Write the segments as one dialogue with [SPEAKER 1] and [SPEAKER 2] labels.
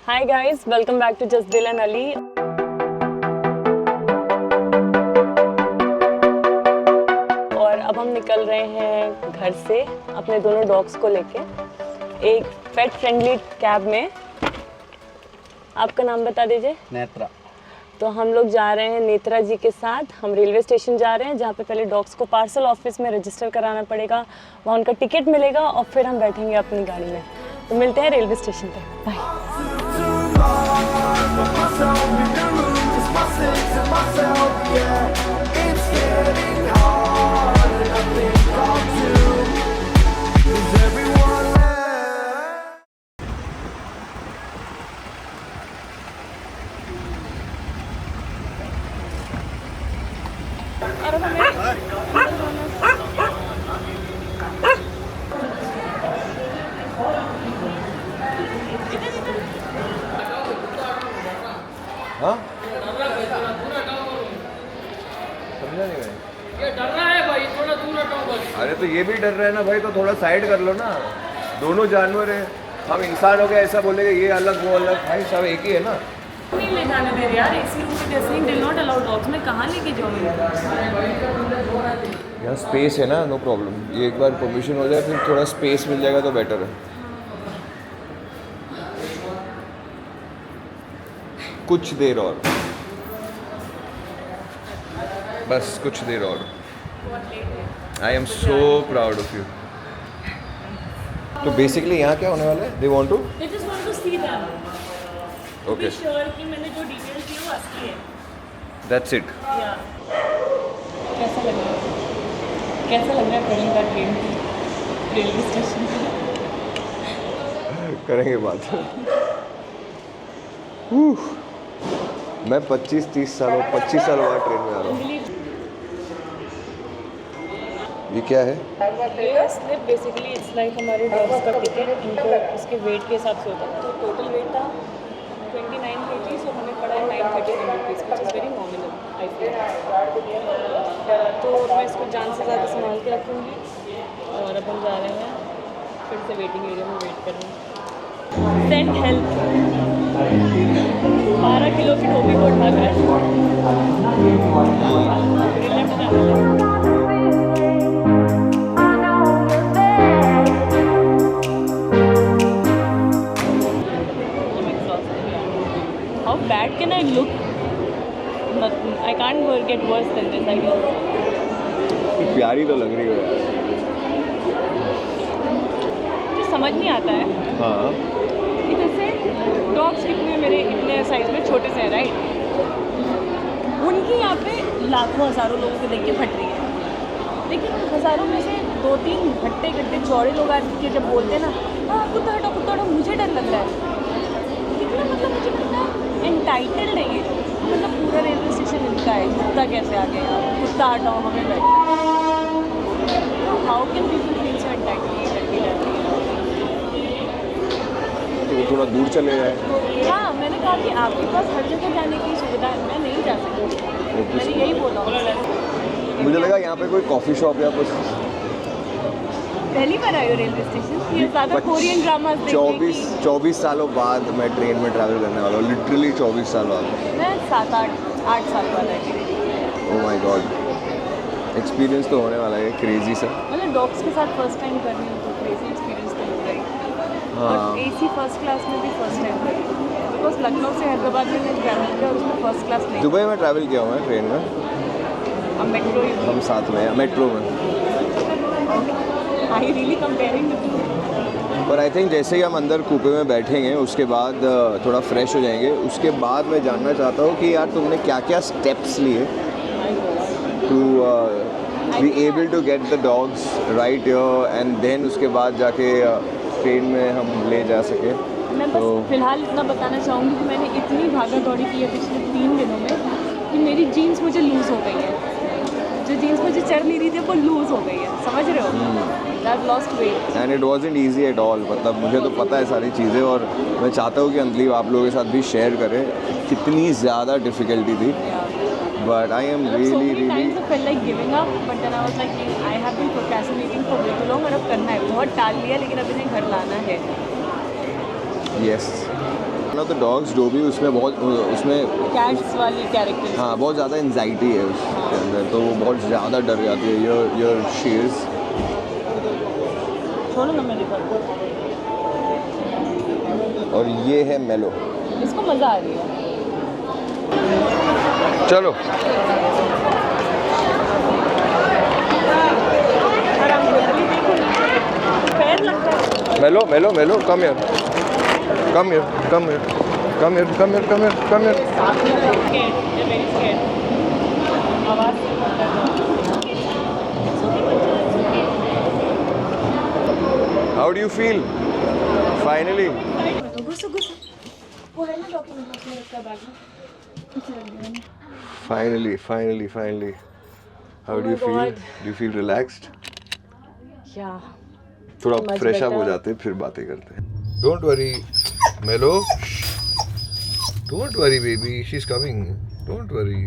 [SPEAKER 1] Hi guys, welcome back to just Dil and Ali. और अब हम निकल रहे हैं घर से अपने दोनों डॉग्स को लेके एक पेट फ्रेंडली कैब में। आपका नाम बता दीजिए।
[SPEAKER 2] नेत्रा।
[SPEAKER 1] तो हम लोग जा रहे हैं नेत्रा जी के साथ। हम रेलवे स्टेशन जा रहे हैं जहाँ पे पहले डॉग्स को पार्सल ऑफिस में रजिस्टर कराना पड़ेगा, वहाँ उनका टिकट मिलेगा और फिर हम बैठेंगे अपनी गाड़ी में। तो मिलते हैं रेलवे स्टेशन पे। बाय।
[SPEAKER 3] हाँ? समझा नहीं भाई।
[SPEAKER 4] ये डर रहा है भाई, थोड़ा दूर हटो बस।
[SPEAKER 3] अरे तो ये भी डर रहा है ना भाई, तो थोड़ा साइड कर लो ना। दोनों जानवर हैं, हम इंसान हो गए ऐसा बोलेंगे ये अलग वो अलग, भाई सब एक ही है ना।
[SPEAKER 1] नहीं ले जाने दे रहे यार, एसी रूम में जैसे ही डिल नॉट अलाउड डॉग्स में कहाँ लेके जाऊँगी।
[SPEAKER 3] यहाँ स्पेस है ना, नो प्रॉब्लम। ये एक बार परमिशन हो जाए फिर थोड़ा स्पेस मिल जाएगा तो बेटर है। कुछ देर और, बस कुछ देर और। I am so proud of you. तो बेसिकली यहाँ क्या होने वाला है? They want to
[SPEAKER 1] They just want to see them.
[SPEAKER 3] Okay,
[SPEAKER 1] Be sure कि मैंने जो डिटेल्स दी वो असली है।
[SPEAKER 3] That's it.
[SPEAKER 1] Yeah. कैसा लग रहा है? कैसा लग रहा है पहली बार ट्रेन रेलवे स्टेशन पे?
[SPEAKER 3] करेंगे बात। मैं 25 साल बाद ट्रेन में आ रहा हूँ। ये क्या है?
[SPEAKER 1] ये स्लिप बेसिकली इट्स लाइक हमारे डॉग्स का टिकट, इनको उसके वेट के हिसाब से होता है। तो टोटल वेट था 29 kg और हमें पड़ा है 931 rupees, which is very nominal I feel. तो मैं इसको जान से ज़्यादा संभाल के रखूँगी। और अब हम जा रहे हैं फिर से वेटिंग एरिया में वेट कर रहे हैं। सेंड हेल्प 12 किलो की टोपी को उठा कर लेफ्ट जाना है। How bad can I look? Nothing. I can't get worse than this, I guess.
[SPEAKER 3] प्यारी तो लग रही हो यार।
[SPEAKER 1] मुझे समझ नहीं आता है
[SPEAKER 3] हाँ,
[SPEAKER 1] कि जैसे डॉग्स कितने मेरे इतने साइज में छोटे से हैं, राइट? उनकी यहाँ पे लाखों हज़ारों लोगों को देख के फट रही है, लेकिन उन हज़ारों में से 2-3 भट्टे गड्ढे चौड़े लोग आके जब बोलते हैं ना, हाँ कुत्ता हटो, मुझे डर लग रहा है। कितना मतलब मुझे लगता है एंटाइटल्ड है ये, मतलब पूरा रेलवे स्टेशन इनका है। कुत्ता कैसे आ गया, कुत्ता हटाओ हमें बैठना। How can people feel so entitled?
[SPEAKER 3] तो वो थोड़ा दूर चले जाए।
[SPEAKER 1] हाँ, मैंने कहा कि आपके पास हर जगह जाने की सुविधा है, मैं नहीं जा सकती। मैंने यही बोला।
[SPEAKER 3] मुझे लगा यहाँ पे कोई कॉफ़ी शॉप या कुछ।
[SPEAKER 1] पहली बार आई हो रेलवे स्टेशन? ये ज़्यादा कोरियन ड्रामास देखने की।
[SPEAKER 3] 24 सालों बाद मैं ट्रेन में ट्रैवल करने वाला हूँ, लिटरली 24 साल बाद।
[SPEAKER 1] मैं 7-8 साल बाद आई।
[SPEAKER 3] ओह माय गॉड, एक्सपीरियंस तो होने वाला है क्रेजी सा।
[SPEAKER 1] मतलब डॉग्स के साथ फर्स्ट टाइम कर रही हूँ तो क्रेजी एक्सपीरियंस तो हो रहा है।
[SPEAKER 3] हाँ,
[SPEAKER 1] और एसी फर्स्ट क्लास में भी फर्स्ट टाइम कर रही हूँ, बिकॉज लखनऊ से हैदराबाद में मैं ट्रैवल किया और उसमें फर्स्ट क्लास नहीं।
[SPEAKER 3] दुबई में ट्रैवल किया हूँ मैं ट्रेन में,
[SPEAKER 1] अब मेट्रो
[SPEAKER 3] हम साथ में मेट्रो में।
[SPEAKER 1] I really comparing the two.
[SPEAKER 3] पर आई थिंक जैसे ही हम अंदर कूपे में बैठेंगे उसके बाद थोड़ा फ्रेश हो जाएंगे। उसके बाद मैं जानना चाहता हूँ कि यार तुमने क्या क्या स्टेप्स लिए to be able to get the dogs right your, and then उसके बाद जाके ट्रेन में हम ले जा सके।
[SPEAKER 1] मैं बस फिलहाल इतना बताना चाहूँगी कि मैंने इतनी भागा दौड़ी की है पिछले 3 दिनों में कि मेरी जीन्स मुझे लूज़ हो गई है। जो जीन्स मुझे चढ़ नहीं रही थी वो लूज़ हो गई है, समझ रहे हो? I've lost weight.
[SPEAKER 3] And it wasn't easy at all. मतलब मुझे तो पता है सारी चीज़ें, और मैं चाहता हूँ कि अंजलि आप लोगों के साथ भी शेयर करें कितनी ज़्यादा डिफ़िकल्टी थी। But I am
[SPEAKER 1] So
[SPEAKER 3] really,
[SPEAKER 1] many
[SPEAKER 3] really.
[SPEAKER 1] times I felt like giving up, but then I was like, I have been procrastinating for way too long और अब करना है। बहुत टाल लिया लेकिन अब इन्हें घर लाना है।
[SPEAKER 3] Yes. One of the dogs जो भी उसमें बहुत उसमें
[SPEAKER 1] कैट्स वाली कैरेक्टर।
[SPEAKER 3] हाँ बहुत ज़्यादा एंजाइटी है उसके अंदर, तो वो बहुत ज़्यादा डर जाती है। योर शेयर्स
[SPEAKER 1] छोड़ो ना, मैं दिखा दूँ।
[SPEAKER 3] और ये है मेलो।
[SPEAKER 1] इसको मज़ा आ रही है।
[SPEAKER 3] चलो
[SPEAKER 1] पैर लगता है।
[SPEAKER 3] Mellow Mellow Mellow come here come here come here come here come here come here come here.
[SPEAKER 1] आवाज़
[SPEAKER 3] how do you feel finally?
[SPEAKER 1] वो है ना डॉक्यूमेंट उसमें रखा बैग में।
[SPEAKER 3] Finally how do you feel? Do you feel relaxed?
[SPEAKER 1] क्या
[SPEAKER 3] थोड़ा
[SPEAKER 1] Much
[SPEAKER 3] fresh up हो
[SPEAKER 1] better.
[SPEAKER 3] जाते हैं फिर बातें करते हैं। Don't worry Mellow, don't worry baby, she is coming, don't worry.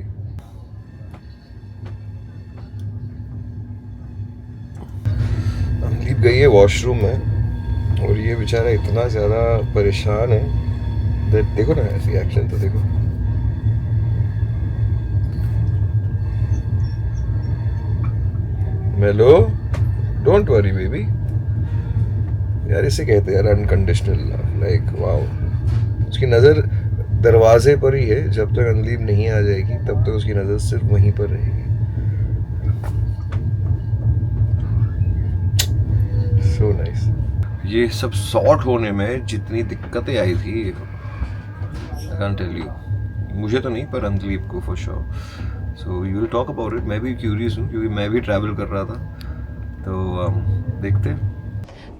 [SPEAKER 3] अमलीप गई है वॉशरूम में और ये बेचारा इतना ज़्यादा परेशान है। देखो ना रिएक्शन तो देखो। मेलो डोंट वरी बेबी। यार इसे कहते हैं यार अनकंडीशनल लव, लाइक वाओ। उसकी नज़र दरवाजे पर ही है, जब तक अनलीप नहीं आ जाएगी तब तक उसकी नज़र सिर्फ वहीं पर रहेगी। So nice. ये सब सॉर्ट होने में जितनी दिक्कतें आई थी आई कैन टेल यू, मुझे तो नहीं पर अनलीप को for sure. So you will talk about it. मैं भी क्यूरियस हूँ क्योंकि मैं भी ट्रैवल कर रहा था, तो देखते हैं।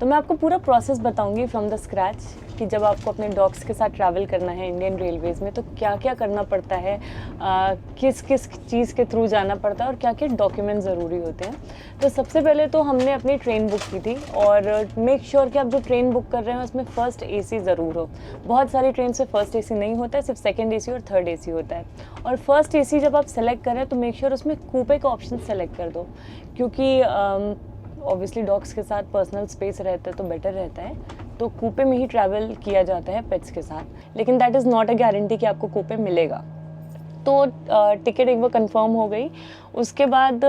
[SPEAKER 1] तो मैं आपको पूरा प्रोसेस बताऊंगी फ्रॉम द स्क्रैच कि जब आपको अपने डॉग्स के साथ ट्रैवल करना है इंडियन रेलवेज़ में तो क्या क्या करना पड़ता है, किस किस चीज़ के थ्रू जाना पड़ता है और क्या क्या डॉक्यूमेंट ज़रूरी होते हैं। तो सबसे पहले तो हमने अपनी ट्रेन बुक की थी और मेक श्योर कि आप जो ट्रेन बुक कर रहे हैं उसमें फ़र्स्ट AC ज़रूर हो। बहुत सारी ट्रेन से फ़र्स्ट AC नहीं होता है, सिर्फ सेकेंड AC और थर्ड AC होता है। और फर्स्ट AC जब आप सेलेक्ट करें तो मेक श्योर उसमें कूपे का ऑप्शन सेलेक्ट कर दो, क्योंकि ऑब्वियसली डॉग्स के साथ पर्सनल स्पेस रहता है तो बेटर रहता है, तो कूपे में ही ट्रैवल किया जाता है पेट्स के साथ। लेकिन that is not a guarantee कि आपको कूपे मिलेगा। तो टिकट एक बार कंफर्म हो गई, उसके बाद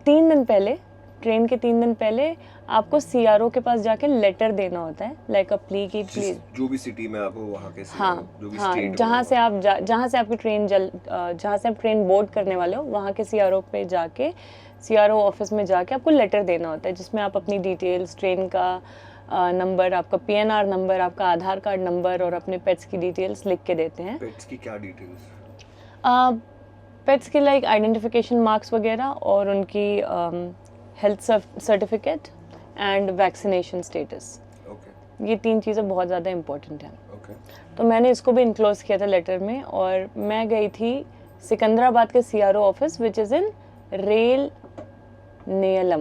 [SPEAKER 1] 3 दिन पहले, ट्रेन के 3 दिन पहले आपको CRO के पास जाके लेटर देना होता है, लाइक अ प्ली की प्लीज।
[SPEAKER 3] जो भी सिटी में आप हो वहाँ के
[SPEAKER 1] हाँ
[SPEAKER 3] जो भी
[SPEAKER 1] हाँ,
[SPEAKER 3] स्टेट
[SPEAKER 1] जहाँ से आप जहाँ से आपकी ट्रेन जहाँ से आप ट्रेन बोर्ड करने वाले हो वहाँ के CRO पे जाके, CRO ऑफिस में जाके आपको लेटर देना होता है जिसमें आप अपनी डिटेल्स, ट्रेन का नंबर, आपका PNR नंबर, आपका आधार कार्ड नंबर और अपने पेट्स की डिटेल्स लिख के देते हैं।
[SPEAKER 3] पेट्स की क्या डिटेल्स?
[SPEAKER 1] पेट्स के लाइक आइडेंटिफिकेशन मार्क्स वगैरह और उनकी health certificate and vaccination status.
[SPEAKER 3] Okay
[SPEAKER 1] ये 3 चीज़ें बहुत ज़्यादा इंपॉर्टेंट हैं।
[SPEAKER 3] ओके
[SPEAKER 1] तो मैंने इसको भी इनक्लोज किया था लेटर में और मैं गई थी सिकंदराबाद के CRO office which is in rail Nilayam,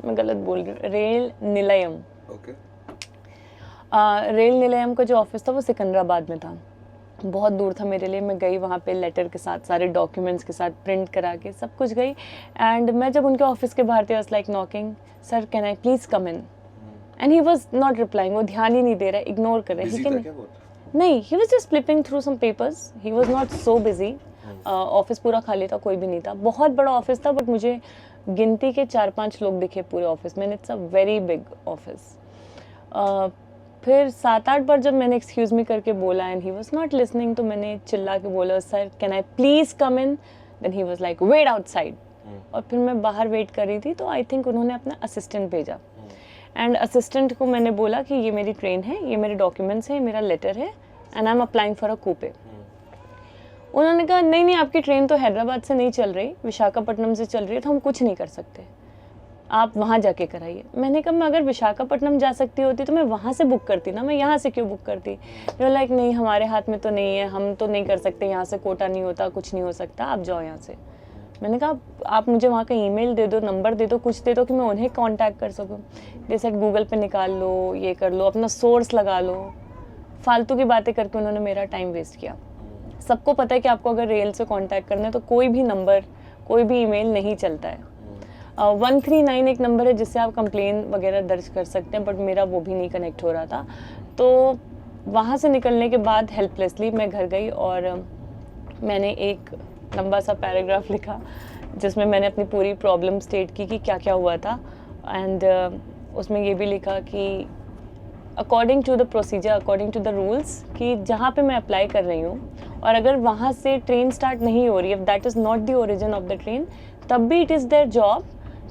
[SPEAKER 1] मैं गलत बोल रही हूँ, rail Nilayam.
[SPEAKER 3] Okay
[SPEAKER 1] rail Nilayam का जो ऑफिस था वो सिकंदराबाद में था, बहुत दूर था मेरे लिए। मैं गई वहाँ पे लेटर के साथ, सारे डॉक्यूमेंट्स के साथ, प्रिंट करा के सब कुछ गई। एंड मैं जब उनके ऑफिस के बाहर थी, I was like knocking, sir can I please come in, and he was not replying. वो ध्यान ही नहीं दे रहा, इग्नोर कर रहा है। नहीं, he was just flipping through some papers, he was not so busy. Office पूरा खाली था, कोई भी नहीं था। बहुत बड़ा ऑफिस था बट मुझे गिनती के 4-5 लोग दिखे पूरे ऑफिस में। It's a very big office. फिर 7-8 बार जब मैंने एक्सक्यूज़ मी करके बोला and he was not listening, तो मैंने चिल्ला के बोला, sir can I please come in. Then he was like wait outside. और फिर मैं बाहर वेट कर रही थी तो आई थिंक उन्होंने अपना असिस्टेंट भेजा एंड असिस्टेंट को मैंने बोला कि ये मेरी ट्रेन है, ये मेरे डॉक्यूमेंट्स हैं, मेरा लेटर है and I am applying for a coupe. उन्होंने कहा नहीं, आपकी ट्रेन तो हैदराबाद से नहीं चल रही, विशाखापट्टनम से चल रही है, तो हम कुछ नहीं कर सकते, आप वहाँ जाके कराइए। मैंने कहा मैं अगर विशाखापट्टनम जा सकती होती तो मैं वहाँ से बुक करती ना, मैं यहाँ से क्यों बुक करती? वो लाइक नहीं, हमारे हाथ में तो नहीं है, हम तो नहीं कर सकते, यहाँ से कोटा नहीं होता, कुछ नहीं हो सकता, आप जाओ यहाँ से। मैंने कहा आप मुझे वहाँ का ईमेल दे दो, नंबर दे दो, कुछ दे दो कि मैं उन्हें कांटेक्ट कर सकूँ। जैसे गूगल पे निकाल लो, ये कर लो, अपना सोर्स लगा लो। फालतू की बातें करके उन्होंने मेरा टाइम वेस्ट किया। सबको पता है कि आपको अगर रेल से कांटेक्ट करना है तो कोई भी नंबर, कोई भी ईमेल नहीं चलता है।
[SPEAKER 2] 139 एक नंबर है जिससे आप कंप्लेन वगैरह दर्ज कर सकते हैं, बट मेरा वो भी नहीं कनेक्ट हो रहा था। तो वहाँ से निकलने के बाद हेल्पलेसली मैं घर गई और मैंने एक लंबा सा पैराग्राफ लिखा जिसमें मैंने अपनी पूरी प्रॉब्लम स्टेट की कि क्या क्या हुआ था। एंड उसमें ये भी लिखा कि according to the procedure, according to the rules, कि जहाँ पे मैं अप्लाई कर रही हूँ और अगर वहाँ से ट्रेन स्टार्ट नहीं हो रही है, that is not the origin of the train, तब भी it is their job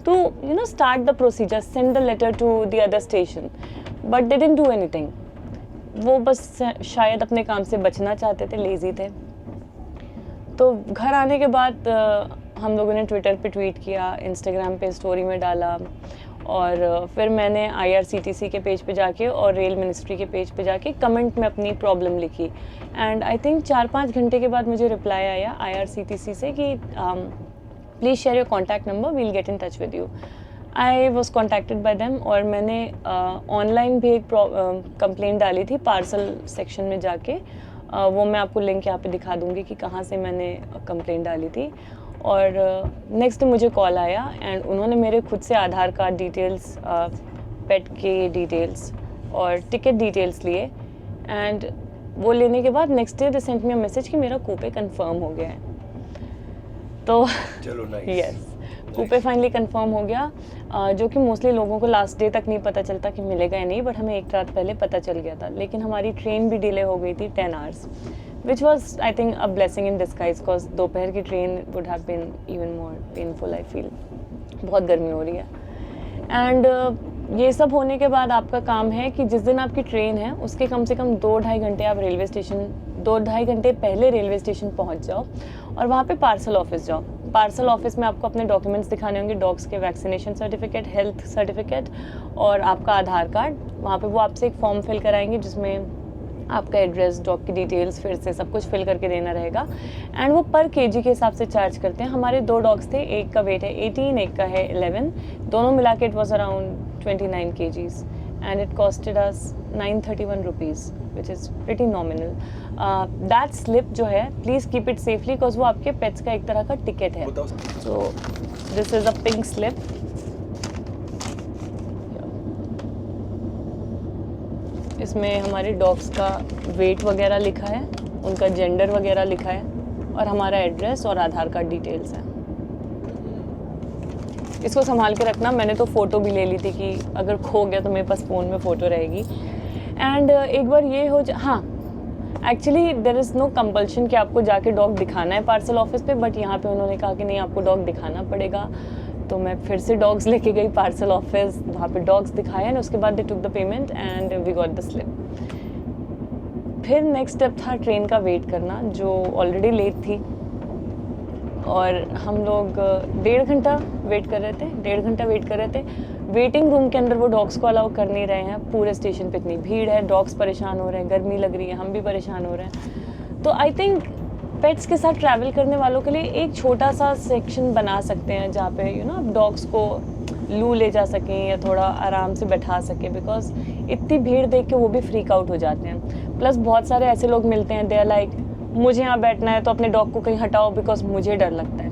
[SPEAKER 2] to start the procedure, send the letter to the other station, but they didn't do anything. वो बस शायद अपने काम से बचना चाहते थे, लेज़ी थे। तो घर आने के बाद हम लोगों ने ट्विटर पे ट्वीट किया, इंस्टाग्राम पे स्टोरी में डाला, और फिर मैंने IRCTC के पेज पे जाके और रेल मिनिस्ट्री के पेज पे जाके कमेंट में अपनी प्रॉब्लम लिखी। एंड आई थिंक 4-5 घंटे के बाद मुझे रिप्लाई आया IRCTC से कि please share your contact number, we'll get in touch with you. I was contacted by them और मैंने ऑनलाइन भी एक कंप्लेंट डाली थी पार्सल सेक्शन में जाके। वो मैं आपको लिंक यहाँ पे दिखा दूँगी कि कहाँ से मैंने कंप्लेंट डाली थी। और नेक्स्ट डे मुझे कॉल आया एंड उन्होंने मेरे खुद से आधार कार्ड डिटेल्स, पेट के डिटेल्स और टिकट डिटेल्स लिए। एंड वो लेने के बाद next day they sent me a message कि मेरा कूपे कंफर्म हो गया है। तो
[SPEAKER 3] चलो नाइस।
[SPEAKER 2] यस, कूपे फाइनली कंफर्म हो गया, जो कि मोस्टली लोगों को लास्ट डे तक नहीं पता चलता कि मिलेगा या नहीं, बट हमें एक रात पहले पता चल गया था। लेकिन हमारी ट्रेन भी डिले हो गई थी 10 hours, which was I think a blessing in disguise, because दोपहर की train would have been even more painful I feel। बहुत गर्मी हो रही है। एंड ये सब होने के बाद आपका काम है कि जिस दिन आपकी ट्रेन है उसके कम से कम 2-2.5 घंटे आप रेलवे स्टेशन, 2-2.5 घंटे पहले रेलवे स्टेशन पहुंच जाओ और वहाँ पे पार्सल ऑफिस जाओ। पार्सल ऑफिस में आपको अपने डॉक्यूमेंट्स दिखाने होंगे, डॉग्स के वैक्सीनेशन सर्टिफिकेट, हेल्थ सर्टिफिकेट और आपका आधार कार्ड। वहाँ पे वो आपसे एक फॉर्म फिल कराएंगे जिसमें आपका एड्रेस, डॉग की डिटेल्स, फिर से सब कुछ फिल करके देना रहेगा। एंड वो पर केजी के हिसाब से चार्ज करते हैं। हमारे 2 डॉग्स थे, एक का वेट है 18, एक का है 11, दोनों मिला के it was around 29 kgs and it costed us 931 rupees, which is pretty nominal. That slip जो है, please keep it safely, because वो आपके पेट्स का एक तरह का टिकट है। So this is a pink slip. इसमें हमारे डॉग्स का वेट वगैरह लिखा है, उनका जेंडर वगैरह लिखा है और हमारा एड्रेस और आधार कार्ड डिटेल्स हैं। इसको संभाल के रखना। मैंने तो फ़ोटो भी ले ली थी कि अगर खो गया तो मेरे पास फ़ोन में फ़ोटो रहेगी। एंड एक बार ये हो हाँ, actually there is no compulsion कि आपको जाके डॉग दिखाना है पार्सल ऑफिस पे, बट यहाँ पे उन्होंने कहा कि नहीं, आपको डॉग दिखाना पड़ेगा। तो मैं फिर से डॉग्स लेके गई पार्सल ऑफिस, वहाँ पे डॉग्स दिखाए एंड उसके बाद they took the payment and we got the slip. फिर नेक्स्ट स्टेप था ट्रेन का वेट करना, जो ऑलरेडी लेट थी और हम लोग 1.5 घंटा वेट कर रहे थे। 1.5 घंटा वेट कर रहे थे। वेटिंग रूम के अंदर वो डॉग्स को अलाउ कर नहीं रहे हैं। पूरे स्टेशन पे इतनी भीड़ है, डॉग्स परेशान हो रहे हैं, गर्मी लग रही है, हम भी परेशान हो रहे हैं। तो आई थिंक पेट्स के साथ ट्रैवल करने वालों के लिए एक छोटा सा सेक्शन बना सकते हैं जहाँ पे आप डॉग्स को लू ले जा सकें या थोड़ा आराम से बैठा सकें, बिकॉज इतनी भीड़ देख के वो भी फ्रीक आउट हो जाते हैं। प्लस बहुत सारे ऐसे लोग मिलते हैं, दे आर लाइक, मुझे यहाँ बैठना है तो अपने डॉग को कहीं हटाओ बिकॉज मुझे डर लगता है।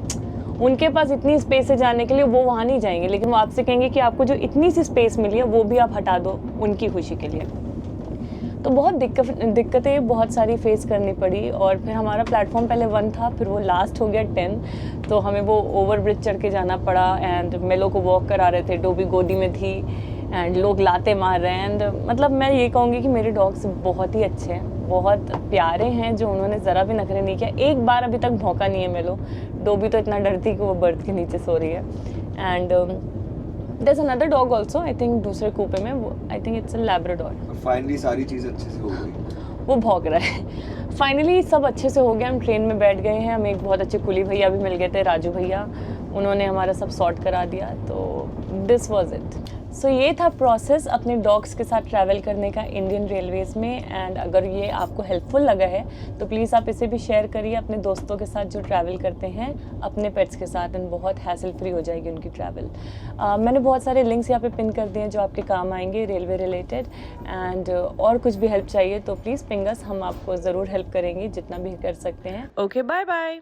[SPEAKER 2] उनके पास इतनी स्पेस है जाने के लिए, वो वहाँ नहीं जाएंगे, लेकिन वो आपसे कहेंगे कि आपको जो इतनी सी स्पेस मिली है वो भी आप हटा दो उनकी खुशी के लिए। तो बहुत दिक्कतें बहुत सारी फेस करनी पड़ी। और फिर हमारा प्लेटफॉर्म पहले 1 था, फिर वो लास्ट हो गया 10, तो हमें वो ओवर ब्रिज चढ़ के जाना पड़ा। एंड मेलो को वॉक करा रहे थे, डोबी गोदी में थी एंड लोग लाते मार रहे हैं। एंड मतलब मैं ये कहूँगी कि मेरे डॉग्स बहुत ही अच्छे हैं, बहुत प्यारे हैं, जो उन्होंने ज़रा भी नखरे नहीं किया। एक बार अभी तक भौंका नहीं है मेलो। डोबी तो इतना डरती कि वो बर्थ के नीचे सो रही है। And there is another dog also, I think दूसरे कूपे में, वो I think it's a labrador.
[SPEAKER 3] Finally सारी चीज़ अच्छे से हो गई,
[SPEAKER 2] वो भौंक रहा है। फाइनली सब अच्छे से हो गया, हम ट्रेन में बैठ गए हैं। हमें एक बहुत अच्छे कुली भैया भी मिल गए थे, राजू भैया, उन्होंने हमारा सब सॉर्ट करा दिया। तो दिस वाज इट। सो ये था प्रोसेस अपने डॉग्स के साथ ट्रैवल करने का इंडियन रेलवेज़ में। एंड अगर ये आपको हेल्पफुल लगा है तो प्लीज़ आप इसे भी शेयर करिए अपने दोस्तों के साथ जो ट्रैवल करते हैं अपने पेट्स के साथ, एंड बहुत हैसल फ्री हो जाएगी उनकी ट्रैवल। मैंने बहुत सारे लिंक्स यहाँ पे पिन कर दिए हैं जो आपके काम आएंगे रेलवे रिलेटेड। एंड और कुछ भी हेल्प चाहिए तो प्लीज़ पिंग अस, हम आपको ज़रूर हेल्प करेंगे जितना भी कर सकते हैं। Okay, bye bye.